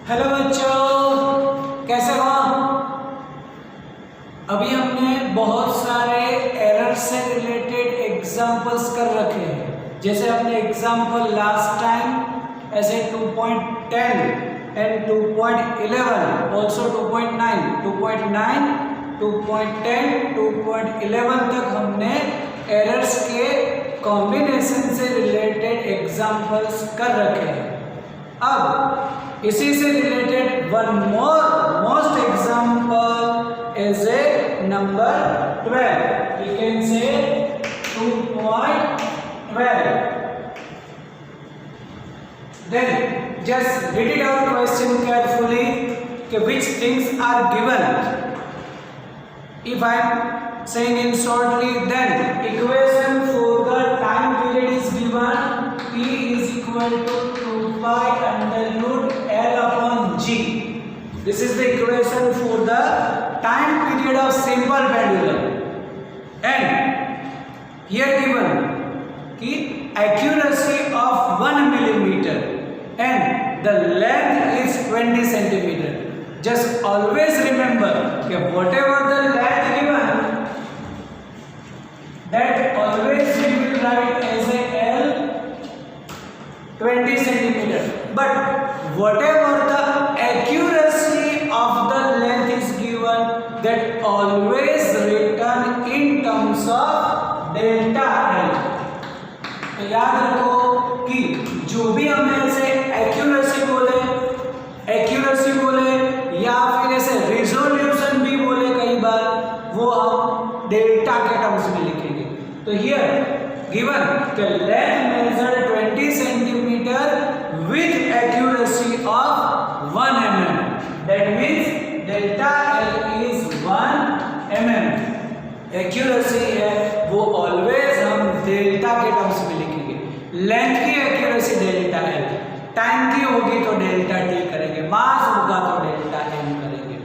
Hello बच्चों, कैसे हो? अभी हमने बहुत सारे एरर से रिलेटेड एग्जांपल्स कर रखे हैं। जैसे हमने एग्जांपल लास्ट टाइम ऐसे 2.10 एंड 2.11, ऑल्सो 2.9, 2.10, 2.11 तक हमने एरर्स के कॉम्बिनेशन से रिलेटेड एग्जांपल्स कर रखे हैं। अब इसी से related one more most example is a number 12. We can say 2.12. Then just read it out question carefully. Which things are given? If I am saying in shortly, then equation for the time period is given. P is equal to 2 pi under root L upon G. This is the equation for the time period of simple pendulum. And here given ki accuracy of 1 millimeter and the length is 20 centimeter. Just always remember that whatever the length given, that always we will write as a L 20 centimeter. But whatever the accuracy of the length is given, that always written in terms of delta L. तो याद रखो कि जो भी हम ऐसे accuracy बोले या फिर ऐसे रिजोल्यूशन भी बोले कई बार, वो हम डेल्टा के टर्म्स में लिखेंगे. तो here given the length measured 20 centimeter with accuracy of 1 mm. That means delta L is 1 mm. Accuracy है वो always हम डेल्टा के टर्म्स में लिखेंगे. लेंथ की एक्यूरेसी डेल्टा L, टाइम की होगी तो डेल्टा T करेंगे, मास होगा तो डेल्टा M करेंगे.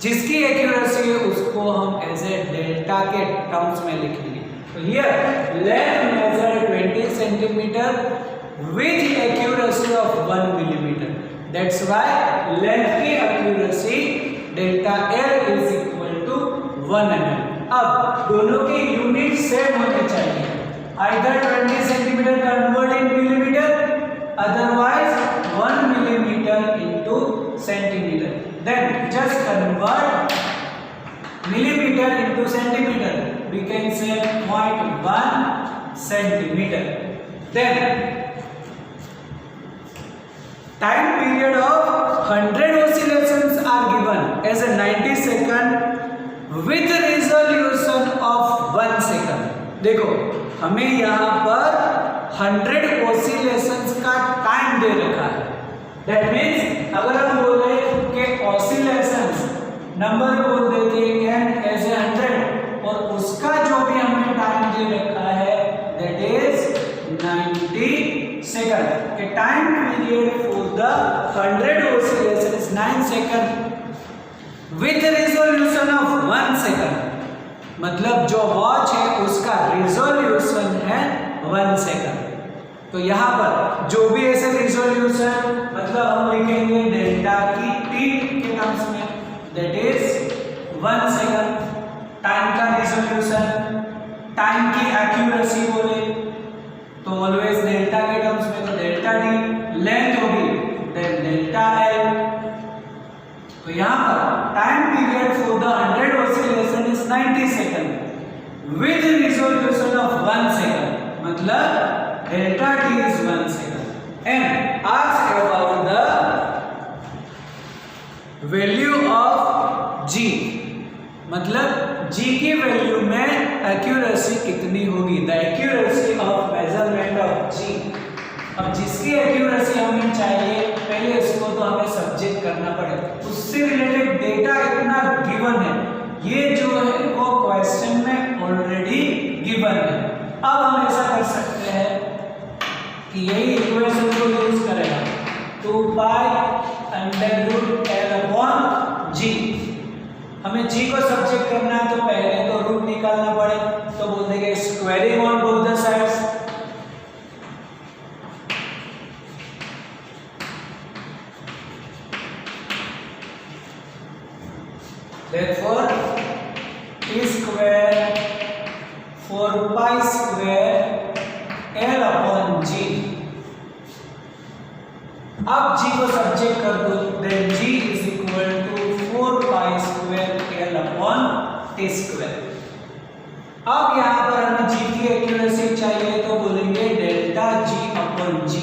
जिसकी एक्यूरेसी है उसको हम एज ए डेल्टा के टर्म्स में लिखेंगे. तो here length measured 20 centimetre with accuracy of 1 millimetre. That's why length की accuracy delta L is equal to 1 mm. अब दोनों की यूनिट सेम होनी चाहिए. Either 20 centimetre convert in millimetre, otherwise 1 millimetre into centimetre. Then just convert millimeter into centimeter. We can say 0.1 centimeter. Then time period of 100 oscillations are given as a 90 second with resolution of 1 second. देखो हमें यहाँ पर 100 oscillations का time दे रखा है. That means अगर हम बोले कि oscillations नंबर बोल देते n एज ए 100 और उसका जो भी हमें टाइम दे रखा है दैट इज 90 सेकंड. के time period for the 100 oscillation is 9 second with resolution of 1 second. मतलब जो वॉच है उसका रिजोल्यूशन है 1 सेकंड. तो यहाँ पर जो भी ऐसे रिजोल्यूशन मतलब हम लिखेंगे डेल्टा की टी के टर्म्स में, that is 1 second. टाइम का रिजोल्यूशन, टाइम की एक्यूरेसी बोले तो ऑलवेज डेल्टा के टर्म्स में, तो डेल्टा डी. लेंथ होगी देन डेल्टा एल. तो यहाँ पर time period for the 100 oscillation is 90 second with resolution of 1 second. मतलब delta T is 1 second. And ask about the value of G. मतलब G की वैल्यू में एक्यूरेसी कितनी होगी. The accuracy of measurement of G. अब जिसकी accuracy हमें चाहिए पहले इसको तो हमें सब्जेक्ट करना पड़ेगा. उससे रिलेटेड डेटा इतना गिवन है, ये जो है वो क्वेश्चन में ऑलरेडी गिवन है. अब हम ऐसा कर सकते हैं कि यही इक्वेशन को यूज करेगा 2 pi under root L upon G. हमें G को सब्जेक्ट करना है तो पहले तो रूट निकालना पड़े, तो बोल देंगे squaring on both the sides. therefore t square 4 pi square l upon g। अब g को सब्जेक्ट कर दो, then g is equal to 4 pi square l upon t square। अब यहाँ पर हमें g की एक्यूरेसी चाहिए तो बोलेंगे डेल्टा g अपॉन g।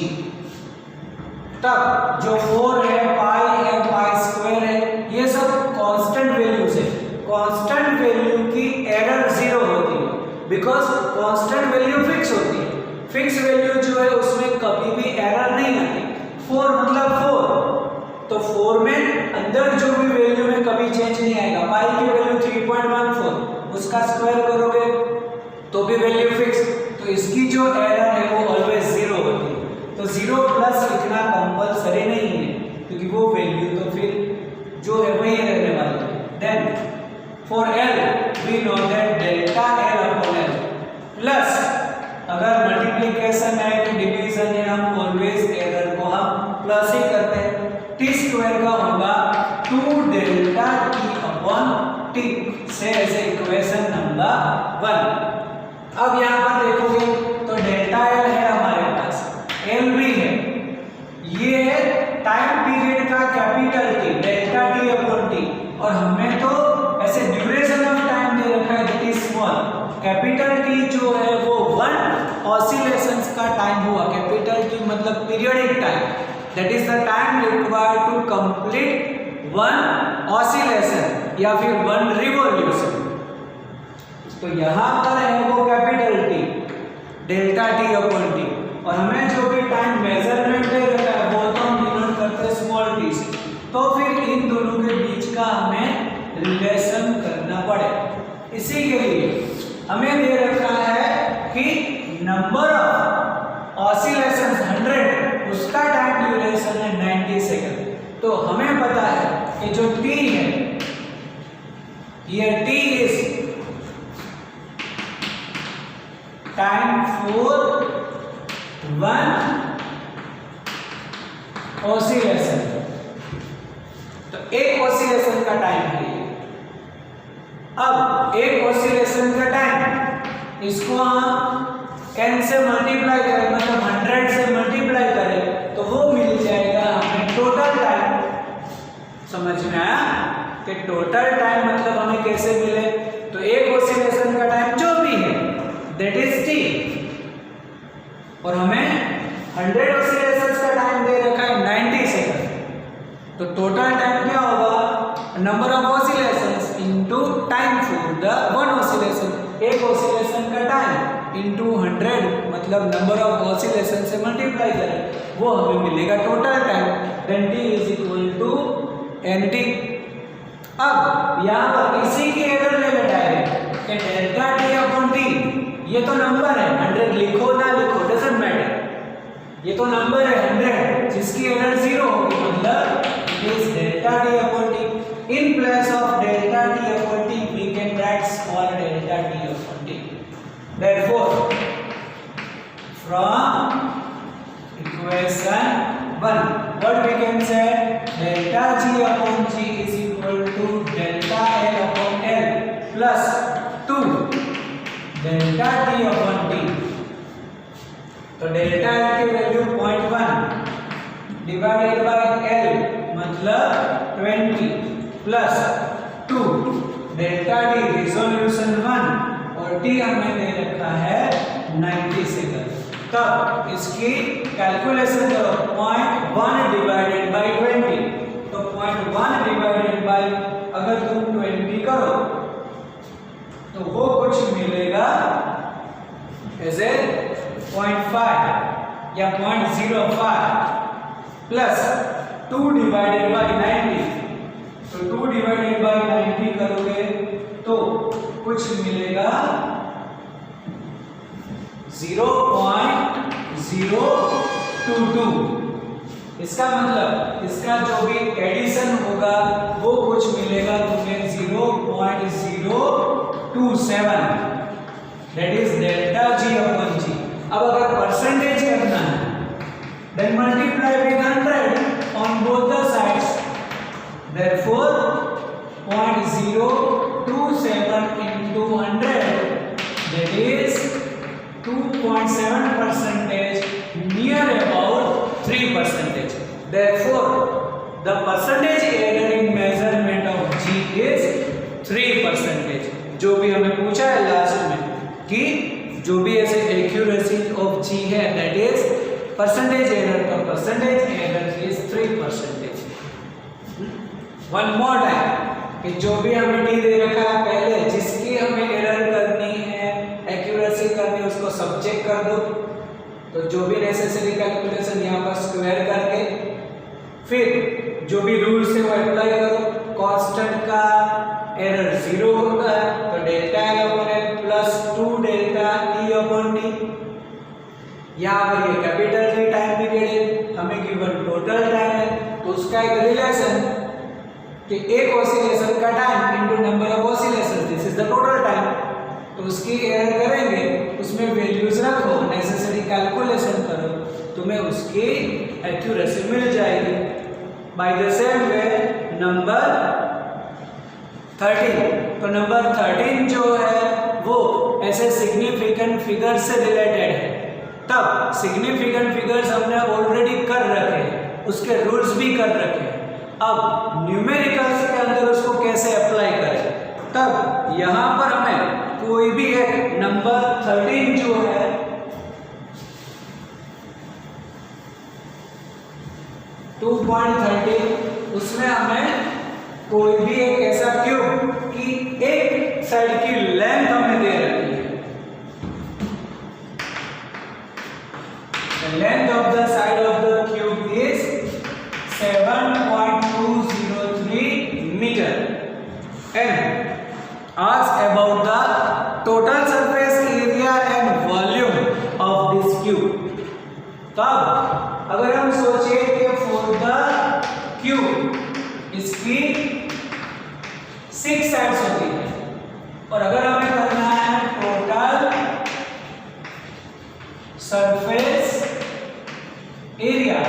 तब जो 4 है, पाई है, पाई स्क्वायर है, ये सब कांस्टेंट वैल्यूज है। कांस्टेंट वैल्यू की एरर जीरो होती है, बिकॉज कांस्टेंट वैल्यू फिक्स होती है। फिक्स वैल्यू जो है उसमें कभी भी एरर नहीं आती। 4 मतलब 4, तो 4 में अंदर जो भी वैल्यू में कभी चेंज नहीं आएगा। पाई की वैल्यू 3.14, उसका स्क्वायर करोगे तो भी वैल्यू फिक्स, तो इसकी जो एरर है वो ऑलवेज जीरो होती है। तो 0 प्लस लिखना कंपलसरी नहीं है, क्योंकि वो वैल्यू तो फिर जो है वही रहने वाली है। Then for l we know that delta l upon l plus, अगर मल्टीप्लिकेशन है कि डिवीजन है, हम ऑलवेज एरर को हम प्लस ही करते हैं। t स्क्वायर का होगा 2 डेल्टा t अपॉन t से एज इक्वेशन नंबर 1। अब यहाँ पर देखोगे तो डेल्टा l है हमारे पास, l भी है, ये है टाइम पीरियड का capital T delta t upon t, और हमें तो ऐसे ड्यूरेशन ऑफ टाइम दे रखा है that is small. Capital T जो है वो 1 ऑसिलेशंस का टाइम हुआ। कैपिटल T मतलब periodic time, that is the time required to complete 1 oscillation या फिर 1 रिवॉल्यूशन। तो यहाँ पर है वो capital T delta t upon t, और हमें जो भी टाइम मेजरमेंट दे रखा है वो तो हम डिनोट करते हैं स्मॉल t से। तो फिर इन दोनों के बीच का हमें रिलेशन करना पड़े। इसी के लिए हमें दे रखा है कि नंबर ऑफ ऑसिलेशंस 100, उसका टाइम ड्यूरेशन है 90 सेकंड। तो हमें पता है कि जो t है, ये t is time for 1 oscillation. तो एक ऑसिलेशन का टाइम है। अब एक ऑसिलेशन का टाइम, इसको हम n से मल्टीप्लाई करें, मतलब 100 से मल्टीप्लाई करें, तो वो मिल जाएगा हमें टोटल टाइम। समझ में आया कि टोटल टाइम मतलब हमें कैसे मिले? तो एक ऑसिलेशन का टाइम जो भी है दैट इज t, और हमें 100 ऑसिलेशंस का टाइम दे रखा है 90 सेकंड। तो टोटल टाइम क्या होगा? Number of oscillations into time for the 1 oscillation. एक ऑसिलेशन का टाइम इनटू 100 मतलब नंबर ऑफ ऑसिलेशन से मल्टीप्लाई करें, वो हमें मिलेगा total time. Then t is equal to nt। अब यहाँ पर इसी की एरर ले लेना है कि डेल्टा t अपॉन t, ये तो नंबर है, 100 लिखो ना लिखो डजंट मैटर, ये तो नंबर है 100 जिसकी एरर 0 होगी, मतलब it is delta t upon t। In place of delta t upon t we can write small delta t upon t। Therefore from equation 1 what we can say, delta g upon g is equal to delta l upon l plus 2 delta t upon t। तो delta l की value 0.1 divided by l मतलब 20 plus 2 delta t resolution 1, और t हमें दे रखा है 90 second. तब इसकी calculation करो, 0.1 डिवाइडेड बाय 20, तो 0.1 डिवाइडेड बाय अगर तुम 20 करो तो वो कुछ मिलेगा एज ए 0.5 या 0.05 प्लस 2 डिवाइडेड बाय 90, तो 2 डिवाइडेड बाय 90 करोगे तो कुछ मिलेगा 0.022। इसका मतलब इसका जो भी एडिशन होगा वो कुछ मिलेगा तुम्हें 0.027, that is delta g upon g। अब अगर परसेंटेज करना है then multiply with 100 on both the sides, therefore 0.0 200, that is 2.7%, near about 3%. Therefore, the percentage error in measurement of G is 3%. जो भी हमें पूछा है लास्ट में कि जो भी ऐसे एक्यूरेसी ऑफ G है that is percentage error, तो percentage error is 3%. One more time कि जो भी हमें टी दे रखा है पहले, जिसकी हमें एरर करनी है, एक्यूरेसी करनी है, उसको सब्जेक्ट कर दो। तो जो भी नेसेसरी कैलकुलेशन यहाँ पर स्क्वायर करके फिर जो भी रूल्स है वो अप्लाई करो। कांस्टेंट का एरर 0 होता है तो delta L upon L plus 2 delta T upon T. यहाँ पर ये कैपिटल टी टाइम पीरियड है, हमें गिवन टोटल टाइम है, तो उसका एक रिलेशन कि एक ऑसिलेशन का time into number of oscillation, this is the total time. तो उसकी एरर करेंगे, उसमें वैल्यूज रखो, नेसेसरी कैलकुलेशन करो, तुम्हें उसकी एक्यूरेसी मिल जाएगी। By the same way number 13, तो नंबर 13 जो है वो ऐसे सिग्निफिकेंट फिगर से रिलेटेड है। तब सिग्निफिकेंट फिगर्स हमने ऑलरेडी कर रखे हैं, उसके रूल्स भी कर रखे हैं। अब न्यूमेरिकल्स के अंदर उसको कैसे अप्लाई करें, तब यहाँ पर हमें कोई भी एक नंबर 13 जो है उसमें हमें कोई भी एक ऐसा क्यूब की एक साइड की लेंथ हमें दे रखी है। The length of the side of the cube is 7.203 meter and ask about the total surface area and volume of this cube। तब अगर हम सोचे कि for the cube इसकी 6 साइड्स होती है और अगर हमें करना है टोटल सरफेस एरिया,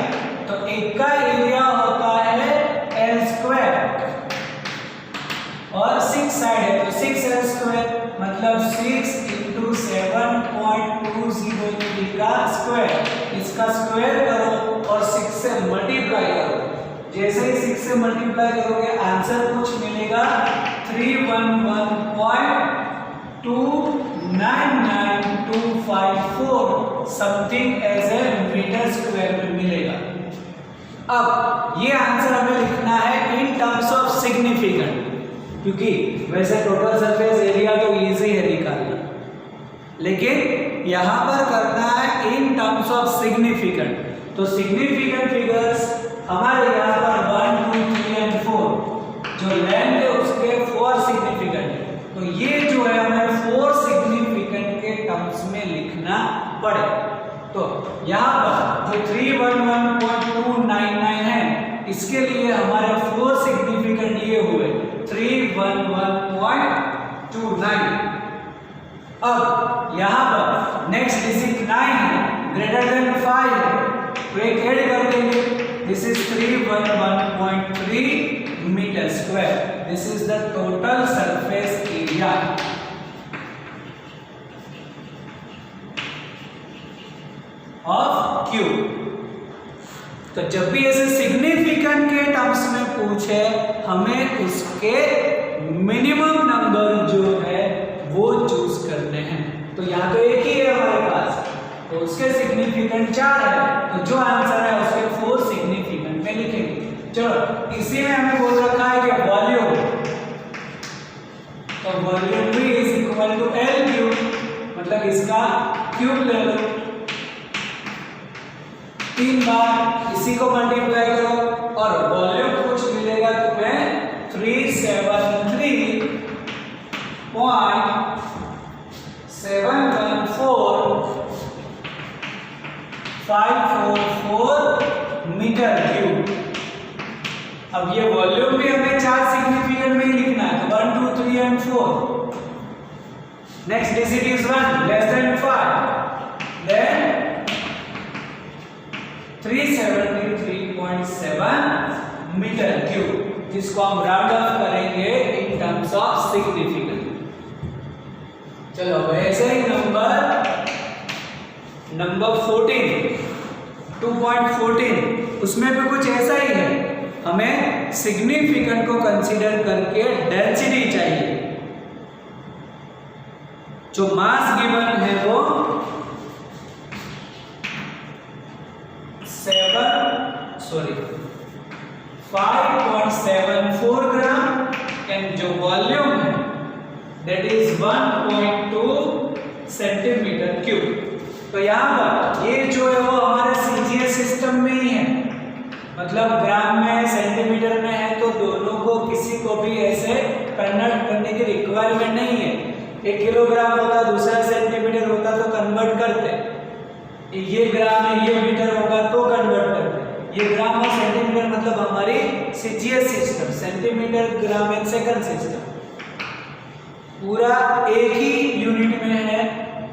तो एक का एरिया होता है एल स्क्वायर और 6 साइड है तो 6l स्क्वायर मतलब 6 इंटू 7.203 का स्क्वायर। इसका स्क्वायर करो और 6 से मल्टीप्लाई करो। जैसे ही 6 से मल्टीप्लाई करोगे आंसर कुछ मिलेगा 311.299254 something as a metre square में मिलेगा। अब ये आंसर हमें लिखना है इन टर्म्स ऑफ सिग्निफिकेंट, क्योंकि वैसे टोटल सरफेस एरिया तो इजी है निकालना, लेकिन यहाँ पर करना है इन टर्म्स ऑफ सिग्निफिकेंट। तो सिग्निफिकेंट फिगर्स हमारे यहाँ पर 1, 2, 3 एंड 4 जो लेंथ है उसके 4 सिग्निफिकेंट है, तो ये जो है हमें 4 सिग्निफिकेंट के टर्म्स में लिखना पड़े। तो यहाँ पर जो 311.299 है इसके लिए हमारे 4 सिग्निफिकेंट ये हुए 311.29। अब यहाँ पर नेक्स्ट डिजिट 9 है, ग्रेटर देन 5 है, तो एक ऐड कर देंगे। This is 311.3 metre square. This is the total surface area of cube. तो जब भी ऐसे सिग्निफिकेंट के टर्म्स में पूछे हमें उसके मिनिमम नंबर जो है वो चूज करने हैं। तो यहाँ तो एक ही है हमारे पास, तो उसके सिग्निफिकेंट 4 है, तो जो आंसर है उसके 4 सिग्निफिकेंट में लिखेंगे। चलो इसी में हमें बोल रखा है कि वॉल्यूम, तो वॉल्यूम भी is equal to L cube, मतलब इसका क्यूब ले लो, 3 बार इसी को मल्टीप्लाई करो और वॉल्यूम कुछ मिलेगा तुम्हें 373.714 मीटर क्यूब। अब ये वॉल्यूम भी हमें 4 सिग्निफिकेंट में ही लिखना है, तो 1, 2, 3 and 4। Next digit is 1 less than 5, then 373.7 metre cube, जिसको हम राउंड ऑफ करेंगे इन टर्म्स ऑफ सिग्निफिकेंट। चलो ऐसे ही नंबर 14 2.14 उसमें भी कुछ ऐसा ही है। हमें सिग्निफिकेंट को कंसीडर करके डेंसिटी चाहिए। जो मास गिवन है वो 5.74 ग्राम एंड जो वॉल्यूम है दैट इज 1.2 सेंटीमीटर क्यूब। तो यहाँ पर ये जो है वो हमारे सीजीएस सिस्टम में ही है, मतलब ग्राम में सेंटीमीटर में है, तो दोनों को किसी को भी ऐसे कन्वर्ट करने की रिक्वायरमेंट नहीं है। 1 किलोग्राम होता दूसरा सेंटीमीटर होता तो कन्वर्ट करते, ये ग्राम है ये मीटर होगा तो कन्वर्ट करते। ये ग्राम और सेंटीमीटर मतलब हमारी CGS system, centimetre gram and second system पूरा एक ही यूनिट में है,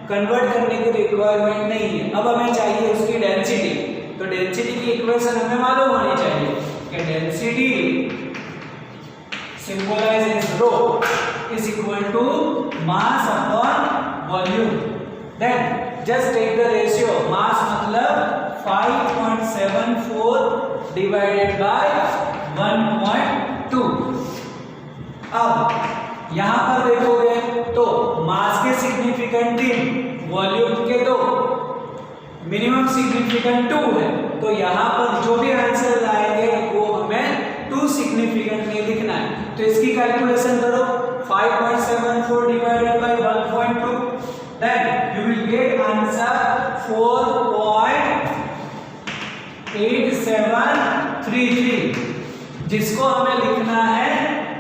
कन्वर्ट करने की रिक्वायरमेंट नहीं है। अब हमें चाहिए उसकी डेंसिटी, तो डेंसिटी की इक्वेशन हमें मालूम होनी चाहिए कि density symbolise as rho is equal to mass upon volume. Then just take the ratio, mass मतलब 5.74 डिवाइडेड बाय 1.2। अब यहां पर देखोगे तो मास के सिग्निफिकेंट 3, वॉल्यूम के 2, मिनिमम सिग्निफिकेंट 2 है। तो यहाँ पर जो भी आंसर लाएंगे वो हमें 2 सिग्निफिकेंट में लिखना है। तो इसकी कैलकुलेशन करो, 5.74 divided by 1.2, then you will get answer 4.8733, जिसको हमें लिखना है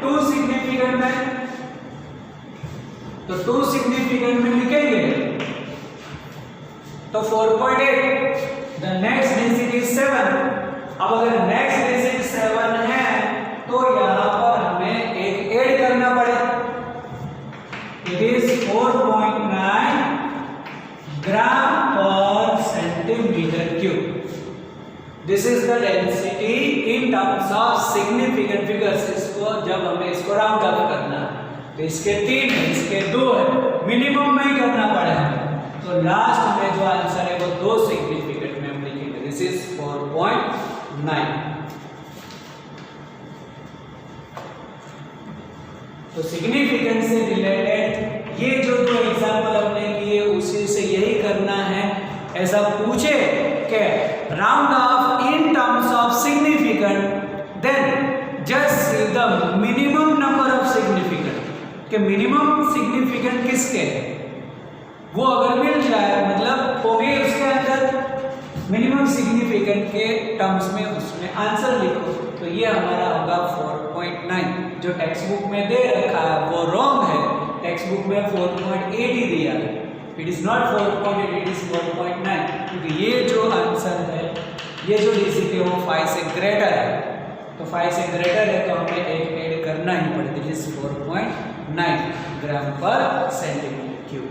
2 सिग्निफिकेंट में। तो 2 सिग्निफिकेंट में लिखेंगे तो 4.8, द नेक्स्ट डिजिट इज 7। अब अगर नेक्स्ट डिजिट 7 है तो यहां पर हमें एक ऐड करना पड़ेगा, इट इज 4.9 ग्राम पर centimetre cube. This is the density in terms of significant figures. इसको जब हमें इसको राउंड ऑफ करना है तो इसके 3 है, इसके 2 है, मिनिमम में ही करना पड़ेगा। तो लास्ट में जो आंसर है वो 2 सिग्निफिकेंट में हम लिखेंगे, दिस इज 4.9। तो सिग्निफिकेंस से रिलेटेड ये जो 2 एग्जांपल हमने किए उसी से यही करना है। ऐसा पूछे कि round off in terms of significant, then just see the minimum number of significant, कि मिनिमम सिग्निफिकेंट किसके है वो अगर मिल जाए, मतलब हो गए उसके अंदर मिनिमम सिग्निफिकेंट के टर्म्स में उसमें आंसर लिखो। तो ये हमारा होगा 4.9। जो टेक्स्ट बुक में दे रखा है वो रॉन्ग है, टेक्स्ट बुक में 4.8 ही दिया है। It is not 4.8, it is 4.9, क्योंकि ये जो आंसर है, ये जो डिजिट है वो 5 से ग्रेटर है। तो 5 से ग्रेटर है तो हमें एक ऐड करना ही पड़ेगा, दिस इज 4.9 ग्राम पर सेंटीमीटर क्यूब।